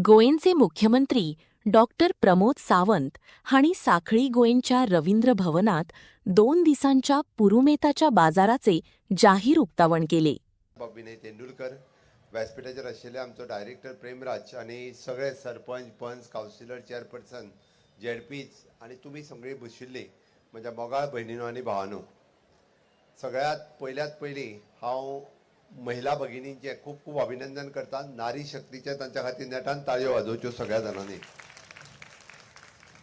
गोयनचे मुख्यमंत्री डॉक्टर प्रमोद सावंत हांणी साखळी गोयनच्या रवींद्र भवनात 2 दिसांच्या पुरुमेताच्या बाजाराचे जाहीर उक्तावण केले. विनय तेंडुलकर व्यासपीठाचेर आशिल्ले आमचो डायरेक्टर प्रेमराज आनी सगळे सरपंच पंच कावन्सिलर चेअरपर्सन जेडपीज आनी तुमी सगळीं बशिल्लीं म्हज्या मोगाळ भयणीनो आनी भावांनो, सगळ्यात पयली हांव महिला भगिनींचे खूब खूब अभिनंदन करता. नारी शक्तीचे तांच्या खातीर नेटान ताळयो वाजोवच्यो सगळ्या जाणांनी.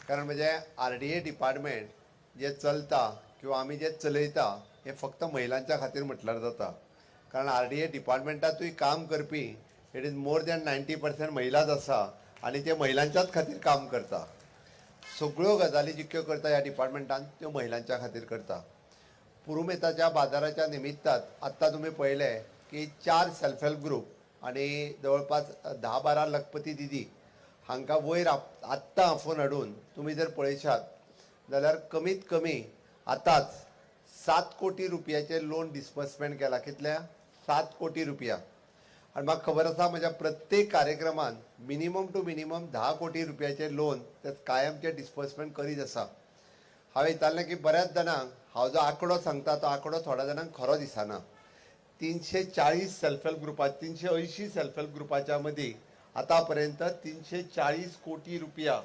कारण म्हणजे RDA डिपार्टमेंट जे चलता किंवा आमी जे चलयता हे फक्त महिलांच्या खातीर म्हटल्यार जाता. कारण RDA डिपार्टमेंटातूय काम करपी इट इज मोर दॅन 90% महिलाच आसा आनी ते महिलांच्याच खातीर काम करता. सगळ्यो गजाली जितक्यो करता ह्या डिपार्टमेंटान त्यो महिलांच्या खातीर करता. पुरुमेताच्या बाजाराच्या निमित्तात आत्ता तुम्ही पळयले की 4 सेल्फ हेल्प ग्रुप आणि जवळपास 10-12 लखपती दिदी हांकां वयर आत्तां फोन हाडून तुम्ही जर पळयशात जाल्यार कमीत कमी आतांच 7 कोटी रुपयाचे लोन डिस्बर्समेंट केला. कितल्या? 7 कोटी रुपया. आणि म्हाका खबर आसा म्हज्या प्रत्येक कार्यक्रमान मिनिमम टू मिनिमम 10 कोटी रुपयाचे लोन ते कायमचे डिस्बर्समेंट करीत आसा. हांवें विचारलें की बऱ्याच जाणांक हांव जो आंकडो सांगता तो आंकडो थोड्या जाणांक खरो दिसना. 340 सेल्फ हेल्प ग्रुपा 380 सेल्फ हेल्प ग्रुपाच्या मदीं आतापर्यंत 340 कोटी रुपया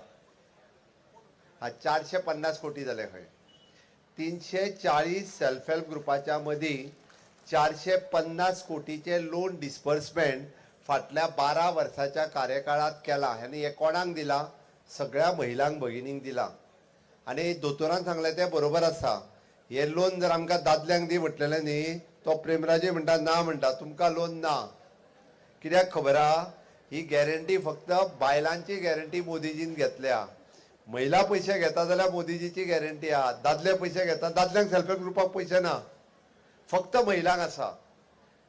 450 कोटी जाले. खंय 340 सेल्फ हेल्प ग्रुपाच्या मदीं 450 कोटीचे लोन डिस्बर्समेंट फाटल्या 12 वर्साच्या कार्यकाळात केला. आनी हे कोणाक दिला? सगळ्या महिलांक भगिनींक दिला. आनी दोतोरान सांगलें तें बरोबर आसा. हे लोन जर आमकां दादल्यांक दी म्हटलेलें न्ही तो प्रेमराजे म्हणटा ना, म्हणटा तुमकां लोन ना. कित्याक खबर आहा? ही गॅरंटी फक्त बायलांची गॅरंटी मोदीजीन घेतल्या. महिला पयशे घेता जाल्यार मोदीजीची गॅरंटी आहा. दादले पयशे घेता दादल्यांक सेल्फ हेल्प ग्रुपाक पयशे ना, फक्त महिलांक आसा.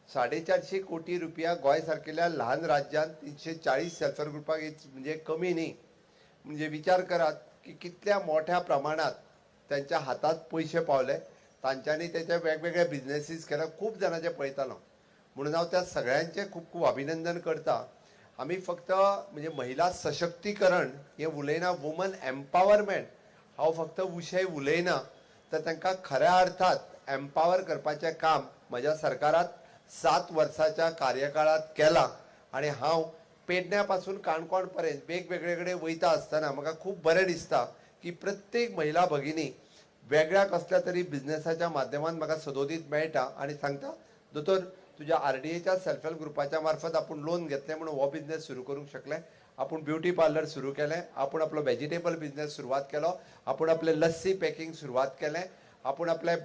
450 कोटी रुपया गोंय सारकिल्ल्या ल्हान राज्यांत 340 सेल्फ हेल्प ग्रुपाक म्हणजे कमी न्ही. म्हणजे विचार करात की कितल्या मोठ्या प्रमाणात त्यांच्या हातात पयशे पावले. तांच्यांनी त्याचे वेगवेगळे बिझनेसीस केले. खूप जणांचे पळयतालो. म्हणून हांव त्या सगळ्यांचे खूप खूप अभिनंदन करता. आमी फक्त म्हणजे महिला सशक्तीकरण हे उलयना, वुमन एम्पावरमेंट हांव फक्त विशय उलयना, तर तांकां खऱ्या अर्थात एम्पावर करपाचें काम म्हज्या सरकारात 7 वर्साच्या कार्यकाळात केला. आणि हांव पेडण्या पासून काणकोण पर्यंत वेगवेगळे कडेन वयता आसतना म्हाका खूब बरें दिसता की प्रत्येक महिला भगिनी वेगळ्या कसल्या तरी बिझनेसाच्या माध्यमान म्हाका सदोदीत मेळटा आनी सांगता दोतोर तुज्या RDAच्या सेल्फ हेल्प ग्रुपाच्या मार्फत आपण लोन घेतले म्हणून हो बिझनेस सुरू करूंक शकले. आपण ब्युटी पार्लर सुरू केलें. आपण आपलो व्हेजिटेबल बिझनेस सुरवात केलो. आपण आपले लस्सी पॅकिंग सुरवात केलें. आपण आपले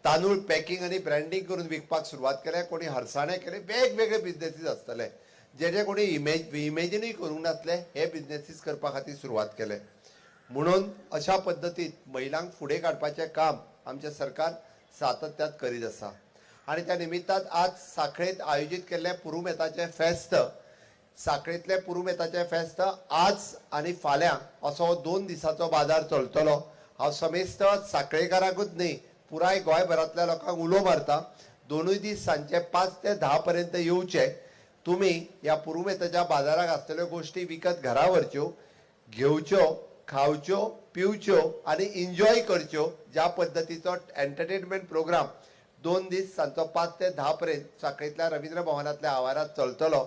तांदूळ पॅकिंग आनी ब्रँडिंग करून विकपाक सुरवात केलें. कोणी हरसाणे केले. वेगवेगळे बिझनेसीस आसतले जे कोणी इमेजिनूय करूंक नासले हे बिझनेसीस करपा खातीर सुरवात केले. म्हणून अशा पद्दतीत महिलांक फुडें काडपाचें काम आमचें सरकार सातत्यात करीत आसा. आणि त्या निमित्तात आज साखळेत आयोजित केल्ले पुरुमेताचे फेस्त, साखळेतले पुरुमेताचे फेस्त आज आणि फाल्यां असो 2 दिसाचो बाजार चलतलो. हांव समेस्त साखळेकारांकूच न्ही पुराय गोंयभरांतल्या लोकांक उलो मारता. 2 दीस सांजचे 5 ते 10 पर्यंत येवचे. तुम्ही ह्या पुरुमेताच्या बाजाराक आसतल्यो गोष्टी विकत घरा व्हरच्यो, घेवच्यो, खावच्यो, पिवच्यो आणि एन्जॉय करच्यो. ज्या पद्दतीचो एंटरटेनमेंट प्रोग्राम 2 दीस सांजचो 5 ते 10 पर्यंत साखळेतल्या रवींद्र भवनातल्या आवारात चलतलो.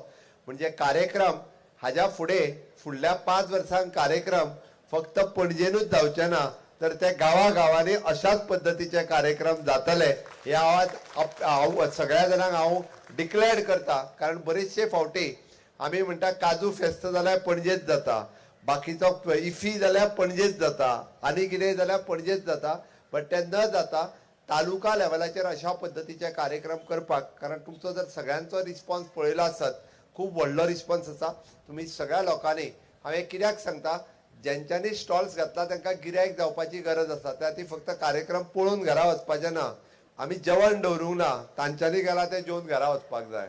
म्हणजे कार्यक्रम हाज्या फुडल्या 5 वर्सांक कार्यक्रम फक्त पणजेनूच जावचे ना, तर ते गांवांनी अशाच पद्दतीचे कार्यक्रम जातले हे हांव सगळ्या जाणांक हांव डिक्लेअर करता. कारण बरेचशे फावटी आमी म्हणटा काजू फेस्त जाल्यार पणजेच जाता, बाकीचो इफी जाल्यार पणजेच जाता, आनी कितें जाल्यार पणजेच जाता. बट ते न जाता तालुका लेवलाचेर अशा पद्दतीचे कार्यक्रम करपाक, कारण तुमचो जर सगळ्यांचो रिस्पॉन्स पळयलो आसत खूब व्हडलो रिस्पॉन्स आसा. तुमी सगळ्या लोकांनी हांवें कित्याक सांगता ज्यांच्यांनी स्टॉल्स घातला तांकां गिरायक जावपाची गरज आसा. त्या ती फक्त कार्यक्रम पळोवन घरा वचपाचें ना. आमी जेवण दवरूंक ना, तांच्यांनी गेला ते जेवन घरा वचपाक जाय,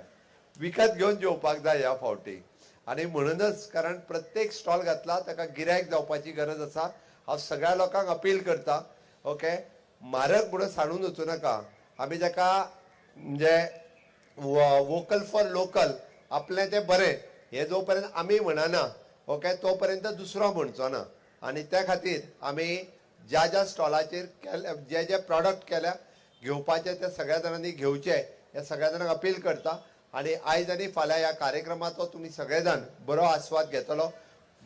विकत घेवन जेवपाक जाय ह्या फावटी. आणि म्हणूनच कारण प्रत्येक स्टॉल घातला ताका गिरायक जावपाची गरज आसा. हांव सगळ्या लोकांक अपील करता, ओके, म्हारग म्हणून सांडून वचूं नाका. आमी जाका म्हणजे वोकल फॉर लोकल आपलें तें बरें, हे जो पर्यंत आमी म्हणना ओके तो पर्यंत दुसरो म्हणचो ना आनी त्या खातीर आमी ज्या ज्या स्टॉलाचेर जे जे प्रॉडक्ट केल्या घेवपाचे ते सगळ्या जाणांनी घेवचे हे सगळ्या जाणांक अपील करता आनी आयज आनी फाल्यां ह्या कार्यक्रमाचो तुमी सगळे जाण बरो आस्वाद घेतलो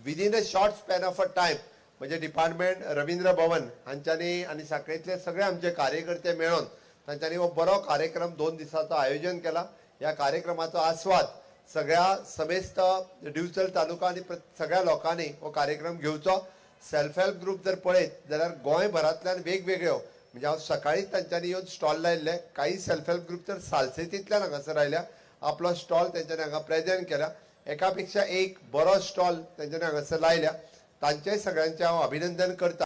within a short span of a time म्हणजे डिपार्टमेंट रवींद्र भवन हांच्यांनी आनी साखळेंतले सगळे आमचे कार्यकर्ते मेळोन तांच्यांनी हो बरो कार्यक्रम 2 दिसांचो आयोजन केला ह्या कार्यक्रमाचो आस्वाद सगळ्या समेस्त डिवचल तालुका आनी सगळ्या लोकांनी हो कार्यक्रम घेवचो सेल्फ हेल्प ग्रुप जर पळयत जाल्यार गोंयभरांतल्यान वेगवेगळ्यो म्हणजे हांव सकाळीच तांच्यांनी येवन स्टॉल लायिल्ले काही सेल्फ हेल्प ग्रुप तर सालसेतींतल्यान हांगासर आयल्या आपलो स्टॉल तेंच्यांनी हांगा प्रेजेंट केला एका पेक्षा एक बरो स्टॉल तेंच्यांनी हांगासर लायल्या तांचेय सगळ्यांचे हांव अभिनंदन करता